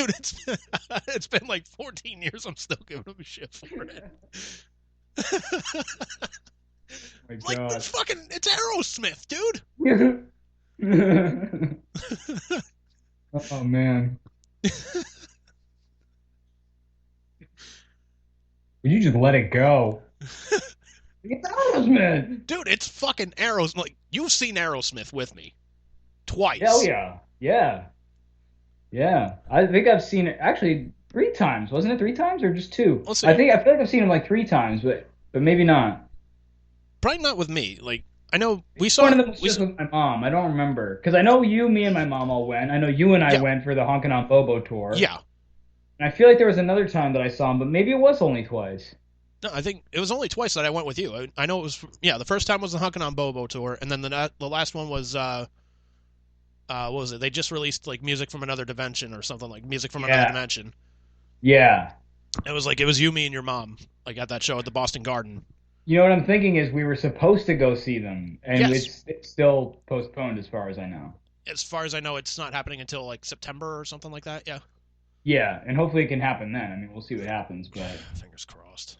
Dude, it's been like 14 years. I'm still giving him a shit for it. My Like God. it's Aerosmith, dude. Oh man. Would you just let it go? It's Aerosmith. Dude, it's fucking Aerosmith. Like you've seen Aerosmith with me Hell twice. yeah. Yeah. Yeah. I think I've seen it actually three times. Wasn't it three times or just two? Let's see. I feel like I've seen him like three times, but maybe not. Probably not with me. Like I know we One saw of them was we just saw, with my mom. I don't remember. Because I know you, me, and my mom all went. I know you and I yeah, went for the Honkin' on Bobo tour. yeah. And I feel like there was another time that I saw him, but maybe it was only twice. No, I think it was only twice that I went with you. I know it was yeah. The first time was the Hunkin' on Bobo tour, and then the last one was what was it? They just released like music from another dimension or something like music from another Yeah. dimension. Yeah. It was like it was you, me, and your mom like at that show at the Boston Garden. You know what I'm thinking is we were supposed to go see them, and Yes, it's still postponed as far as I know. as far as I know, it's not happening until like September or something like that. Yeah, Yeah, and hopefully it can happen then. I mean, we'll see what happens, but fingers crossed.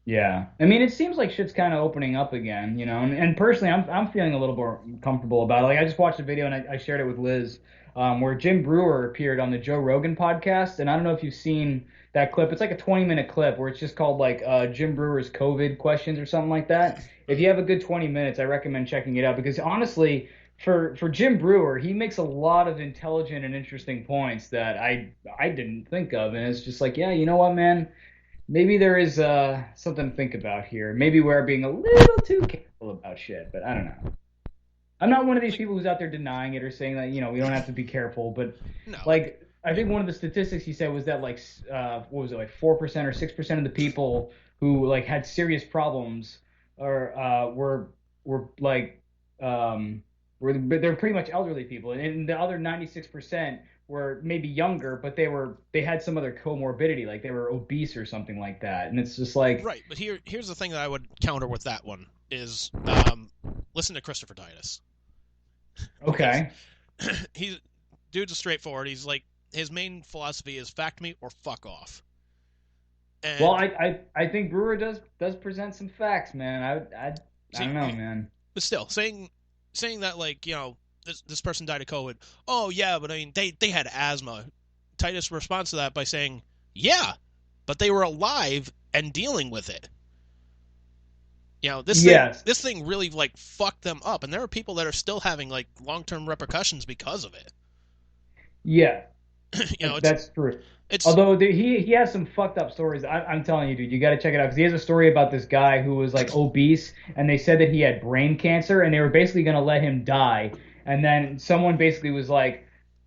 yeah. I mean, it seems like shit's kind of opening up again, and personally, I'm feeling a little more comfortable about it. Like I just watched a video and I shared it with Liz, where Jim Brewer appeared on the Joe Rogan podcast, and I don't know if you've seen that clip. It's like a 20-minute clip where it's just called like Jim Brewer's COVID questions or something like that. If you have a good 20 minutes, I recommend checking it out because honestly, for Jim Brewer, he makes a lot of intelligent and interesting points that I didn't think of, and it's just like, yeah, you know what, man? Maybe there is something to think about here. Maybe we're being a little too careful about shit, but I don't know. I'm not one of these Like people who's out there denying it or saying that, we don't have to be careful, but no, like like I think one of the statistics he said was that like what was it, like 4% or 6% of the people who like had serious problems or were like they're pretty much elderly people, and the other 96% were maybe younger, but they had some other comorbidity, like they were obese or something like that. And it's just like, right. But here's the thing that I would counter with that one is listen to Christopher Titus because okay, he's dude's a straightforward. He's like his main philosophy is fact me or fuck off. well, And I think Brewer does present some facts, man. I see, don't know, man. but still saying that like this person died of COVID. Oh yeah, but I mean they had asthma. Titus responds to that by saying, yeah, but they were alive and dealing with it. Yes, this thing really like fucked them up, and there are people that are still having like long term repercussions because of it. yeah, you know, that's true. it's Although he has some fucked up stories. I'm telling you, dude, you got to check it out because he has a story about this guy who was like obese, and they said that he had brain cancer, and they were basically gonna let him die. And then someone basically was like,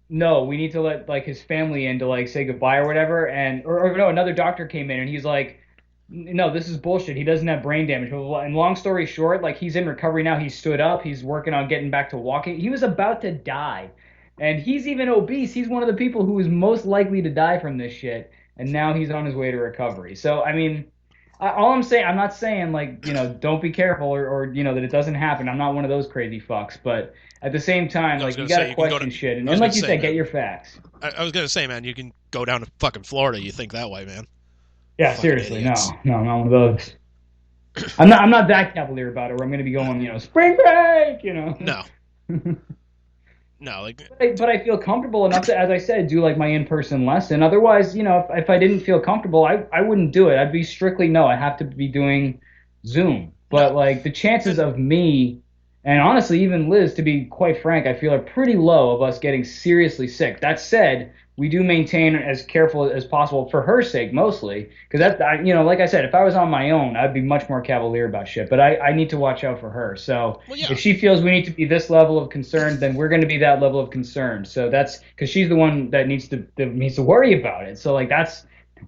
"No, we need to let like his family in to like say goodbye or whatever." And or no, another doctor came in and he's like, "No, this is bullshit. He doesn't have brain damage." Blah, blah, blah. And long story short, like he's in recovery now. He stood up. He's working on getting back to walking. He was about to die. And he's even obese. He's one of the people who is most likely to die from this shit. And now he's on his way to recovery. So, I mean, all I'm saying, I'm not saying like, don't be careful or that it doesn't happen. I'm not one of those crazy fucks. But at the same time, I was like, you gonna got say to you can go to question shit. And, I and was gonna like you say said, get man your facts. I was gonna say man you can go down to fucking Florida. You think that way, man? Yeah, Fucking seriously. No, idiots. no, I'm not one of those. I'm not that cavalier about it where I'm going to be No, going, spring break. no, no. Like But I feel comfortable enough to, as I said, do like my in-person lesson. Otherwise, if I didn't feel comfortable, I wouldn't do it. I'd be strictly no. I have to be doing Zoom. no, But like the chances and of me, and honestly, even Liz, to be quite frank, I feel are pretty low of us getting seriously sick. That said, we do maintain as careful as possible for her sake, mostly, because yeah, like I said, if I was on my own, I'd be much more cavalier about shit. But I need to watch out for her. So well, if yeah, she feels we need to be this level of concern, then we're going to be that level of concern. So that's because she's the one that needs to worry about it. So like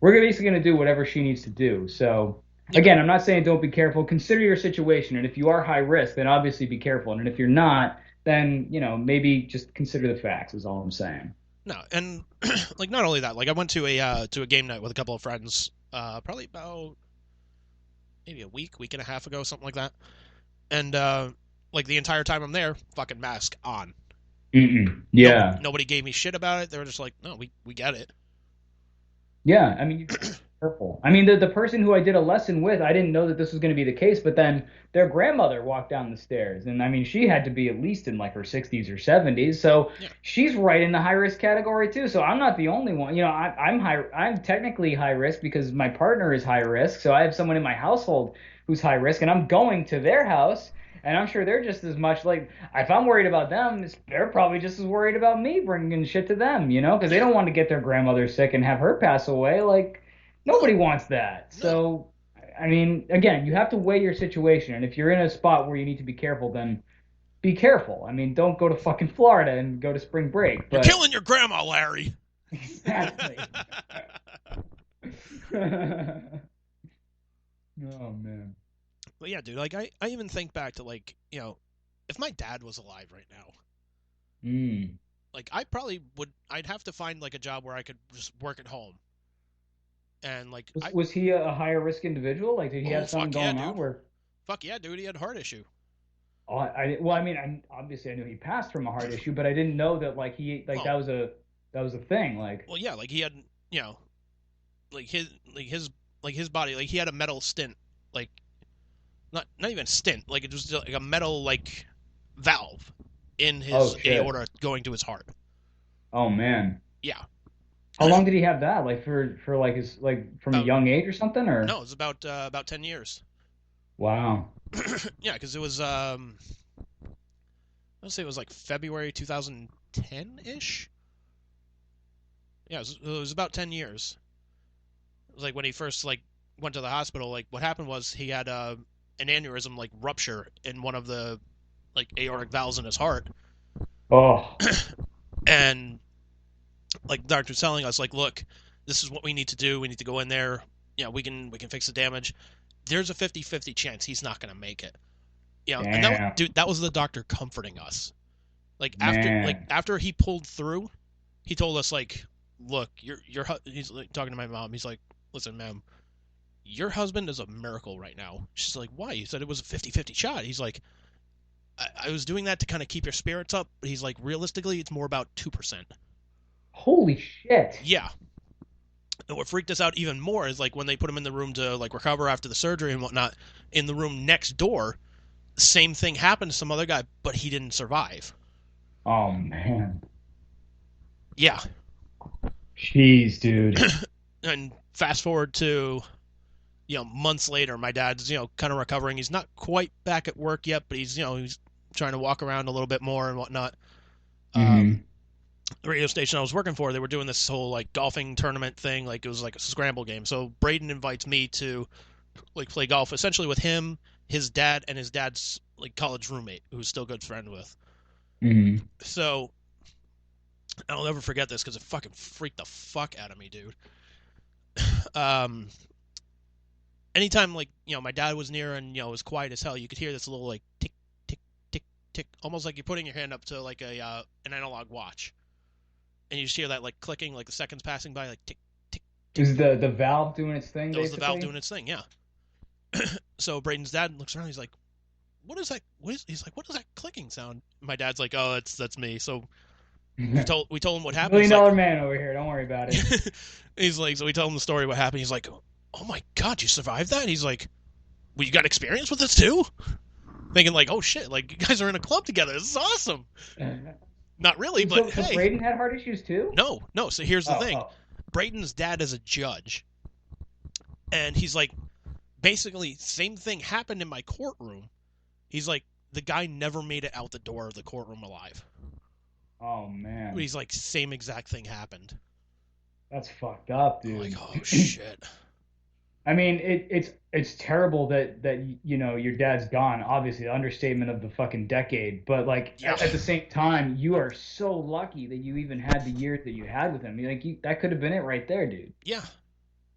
we're basically going to do whatever she needs to do. So yeah, again, I'm not saying don't be careful. Consider your situation, and if you are high risk, then obviously be careful. And if you're not, then maybe just consider the facts. Is all I'm saying. no, and like not only that, like I went to a game night with a couple of friends, probably about maybe a week and a half ago, something like that, and like the entire time I'm there, fucking mask on. Mm-mm. No, Yeah. nobody gave me shit about it. They were just like, no, we get it. Yeah, I mean, you gotta be careful. I mean, the person who I did a lesson with, I didn't know that this was going to be the case, but then their grandmother walked down the stairs, and I mean, she had to be at least in like her 60s or 70s, so Yeah, she's right in the high risk category too. So I'm not the only one. You know, I'm high. I'm technically high risk because my partner is high risk, so I have someone in my household who's high risk, and I'm going to their house. And I'm sure they're just as much like, if I'm worried about them, they're probably just as worried about me bringing shit to them, you know, because they yeah, don't want to get their grandmother sick and have her pass away. Like, no, nobody wants that. no, So, I mean, again, you have to weigh your situation. And if you're in a spot where you need to be careful, then be careful. I mean, don't go to fucking Florida and go to spring break, you're but killing your grandma, Larry. exactly. Oh, man. But yeah, dude, like I even think back to like, if my dad was alive right now, Mm. like I probably would I'd have to find like a job where I could just work at home. And like Was, I was he a higher risk individual? Like, did he oh have something fuck yeah, going on dude. where Fuck yeah, dude, he had a heart issue. Oh, well, I mean, obviously I knew he passed from a heart issue, but I didn't know that like he like Oh, that was a thing. Like, well yeah, like he had, you know, like his body, like he had a metal stint, like not even stint, like it was like a metal like valve in oh his shit. aorta going to his heart. Oh man. Yeah. How long did he have that? Like for like his like from a About young age or something no, or? it was about 10 years. Wow. Yeah, because it was let's say it was like February 2010 ish. Yeah, it was about 10 years. It was like when he first like went to the hospital. Like what happened was he had an aneurysm like rupture in one of the like aortic valves in his heart, Oh, and like the doctor's telling us like, look, this is what we need to do. We need to go in there. Yeah, we can fix the damage. There's a 50-50 chance he's not going to make it. And that damn, dude, that was the doctor comforting us. Like after like man. after he pulled through, he told us like, look, he's like talking to my mom. He's like, listen, ma'am, your husband is a miracle right now. She's like, why? He said it was a 50-50 shot. He's like, I was doing that to kind of keep your spirits up. But he's like, realistically, it's more about 2%. Holy shit. Yeah. And what freaked us out even more is like when they put him in the room to like recover after the surgery and whatnot. In the room next door, same thing happened to some other guy, but he didn't survive. Oh man. Yeah. Jeez, dude. And fast forward to months later, my dad's kind of recovering. He's not quite back at work yet, but he's trying to walk around a little bit more and whatnot. Um, Hmm. the radio station I was working for, they were doing this whole like golfing tournament thing, like it was like a scramble game. So Braden invites me to like play golf, essentially with him, his dad, and his dad's like college roommate, who's still good friend with. Hmm. So I'll never forget this because it fucking freaked the fuck out of me, dude. Um, anytime like my dad was near and it was quiet as hell, you could hear this little like tick tick tick tick, almost like you're putting your hand up to like a an analog watch, and you just hear that like clicking, like the seconds passing by, like tick tick tick. Is the valve doing its thing That was the valve doing basically? its thing, yeah. So Braden's dad looks around, he's like, "What is that? He's like, what is that clicking sound?" My dad's like, "Oh, that's me." So we told him what happened. Million He's like, dollar man over here. Don't worry about it. he's like, so we tell him the story what happened. He's like, "Oh my god, you survived that?" He's like, "Well, you got experience with this too?" Thinking like, "Oh shit, like you guys are in a club together. This is awesome." Not really, but So hey, Braden had heart issues too? no, no. So here's the Oh, thing: oh. Braden's dad is a judge, and he's like, basically, same thing happened in my courtroom. He's like, the guy never made it out the door of the courtroom alive. Oh man. He's like, same exact thing happened. That's fucked up, I'm like, dude. oh shit. I mean, it's terrible that you know your dad's gone. Obviously, the understatement of the fucking decade. But like Yeah, at the same time, you are so lucky that you even had the years that you had with him. I mean, like that could have been it right there, dude. yeah.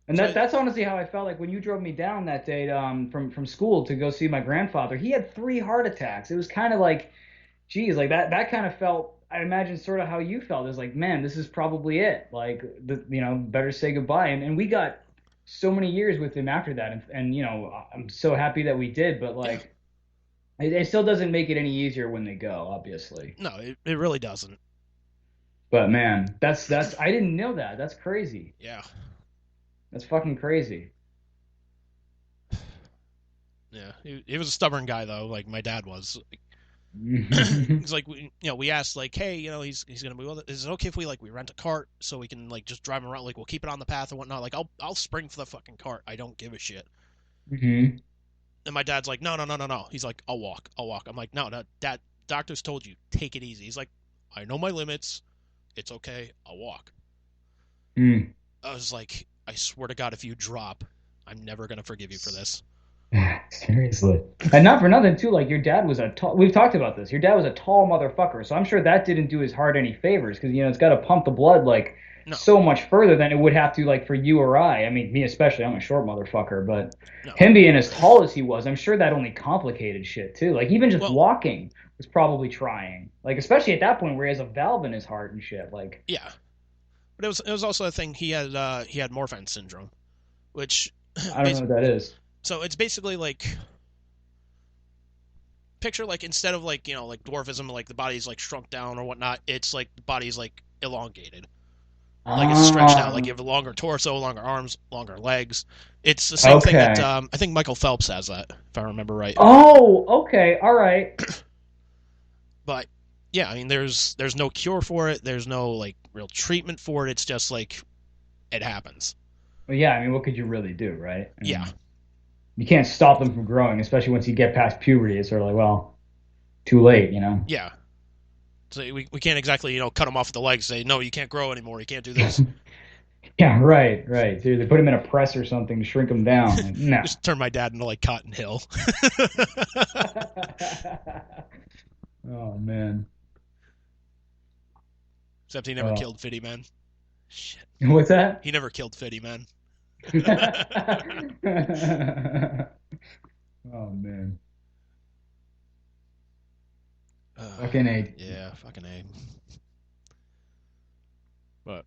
And So that's honestly how I felt like when you drove me down that day from school to go see my grandfather. He had three heart attacks. It was kind of like, geez, like that kind of felt. I imagine sort of how you felt. It was like, man, this is probably it. Like better say goodbye. And we got so many years with him after that. And I'm so happy that we did. But yeah, like, it still doesn't make it any easier when they go, obviously. no, it really doesn't. But man, that's I didn't know that. That's crazy. Yeah. That's fucking crazy. Yeah, he was a stubborn guy though, like my dad was. It's like we asked like, hey, he's gonna be with it. Is it okay if we rent a cart so we can like just drive him around? Like we'll keep it on the path and whatnot. Like I'll spring for the fucking cart. I don't give a shit. Hmm. And my dad's like, no, no, no, no, no. He's like, I'll walk, I'll walk. I'm like, no, no, dad. Doctors told you take it easy. He's like, I know my limits. It's okay. I'll walk. Mm. I was like, I swear to God, if you drop, I'm never gonna forgive you for this. Seriously. And not for nothing too, like your dad was a tall, we've talked about this. Your dad was a tall motherfucker. So I'm sure that didn't do his heart any favors because it's got to pump the blood like No, so much further than it would have to like for you or I. I mean, me especially, I'm a short motherfucker, but no. him being as tall as he was, I'm sure that only complicated shit too. Like even just Well, walking was probably trying. Like especially at that point where he has a valve in his heart and shit. Like yeah, but it was also a thing he had Morphin syndrome, which I don't know what that is. so it's basically like picture like instead of like like dwarfism, like the body's like shrunk down or whatnot, it's like the body's like elongated, like it's stretched out, like you Um, have a longer torso, longer arms, longer legs. It's the same thing that okay. I think Michael Phelps has that, if I remember right. Oh, okay. All right. But yeah, I mean, there's no cure for it. There's no like real treatment for it. It's just like it happens. Well, yeah, I mean, what could you really do, right? I Yeah, mean, you can't stop them from growing, especially once you get past puberty. It's sort of like, well, too late, you know? yeah. So we can't exactly cut them off with the legs. Say no, you can't grow anymore. You can't do this. Yeah, right, right. So they put them in a press or something to shrink them down. Like, no. Just turn my dad into like Cotton Hill. Oh man. Except he never Oh, killed Fitty Man. Shit, what's that? he never killed Fitty Man. Oh man. uh, Fucking A. yeah, fucking a. But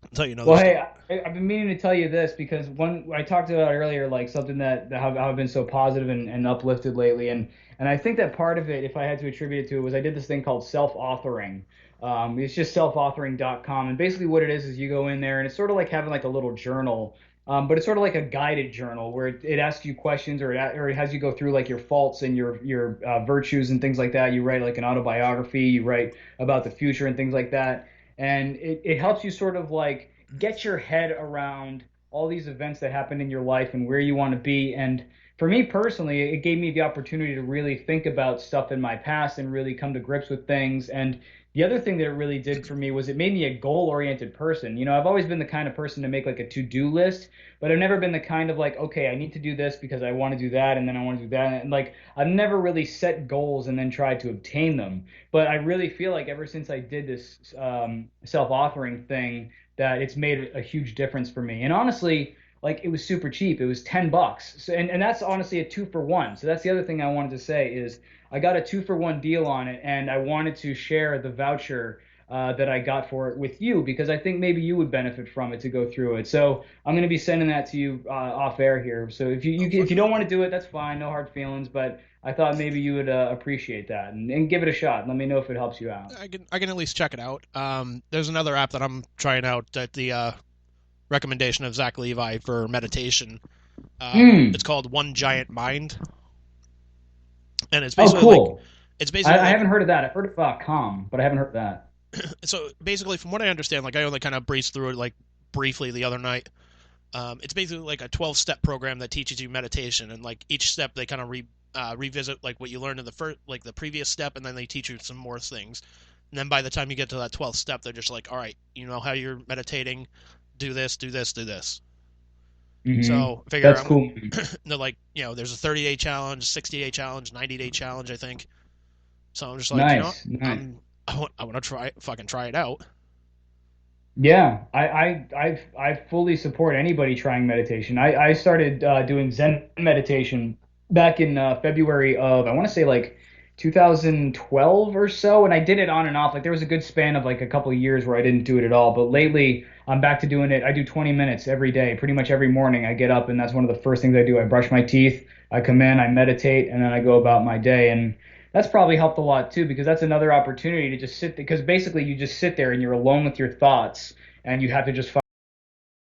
I'll tell you another Well, story. hey, I've been meaning to tell you this because one I talked about earlier, like something that how I've been so positive and uplifted lately, and I think that part of it, if I had to attribute it to it, was I did this thing called self-authoring. It's just self-authoring.com, and basically what it is you go in there and it's sort of like having like a little journal, but it's sort of like a guided journal where it asks you questions or it has you go through like your faults and your virtues and things like that. You write like an autobiography, you write about the future and things like that, and it helps you sort of like get your head around all these events that happened in your life and where you want to be. And for me personally, it gave me the opportunity to really think about stuff in my past and really come to grips with things. And the other thing that it really did for me was it made me a goal-oriented person. I've always been the kind of person to make like a to-do list, but I've never been the kind of like, okay, I need to do this because I want to do that and then I want to do that. And like I've never really set goals and then tried to obtain them. But I really feel like ever since I did this self-authoring thing, that it's made a huge difference for me. And honestly, like it was super cheap. It was $10. So, and that's honestly a 2 for 1. So that's the other thing I wanted to say is I got a 2 for 1 deal on it, and I wanted to share the voucher that I got for it with you because I think maybe you would benefit from it to go through it. So I'm going to be sending that to you off air here. So Oh if fuck you yeah. don't want to do it, that's fine. No hard feelings. But I thought maybe you would appreciate that and give it a shot. Let me know if it helps you out. I can at least check it out. There's another app that I'm trying out at the recommendation of Zach Levi for meditation. It's Mm. called One Giant Mind, and Oh, cool. it's I, basically I like haven't heard of that. I've heard of Calm, but I haven't heard of that. so basically from what I understand, like I only kind of breezed through it like briefly the other night. It's basically like a 12-step program that teaches you meditation, and like each step they kind of revisit like what you learned in the first, like the previous step, and then they teach you some more things. And then by the time you get to that 12th step, they're just like, all right, you know how you're meditating, do this, do this, do this. Hmm. So I figure That's I'm cool. they're like, there's a 30-day challenge, 60-day challenge, 90-day challenge, I think. So I'm just like, Nice, nice. I want to fucking try it out. Yeah, I fully support anybody trying meditation. I started doing Zen meditation back in February of I want to say like 2012 or so, and I did it on and off. Like there was a good span of like a couple of years where I didn't do it at all, but lately I'm back to doing it. I do 20 minutes every day, pretty much every morning. I get up and that's one of the first things I do. I brush my teeth, I come in, I meditate, and then I go about my day. And that's probably helped a lot too, because that's another opportunity to just sit because basically you just sit there and you're alone with your thoughts and you have to just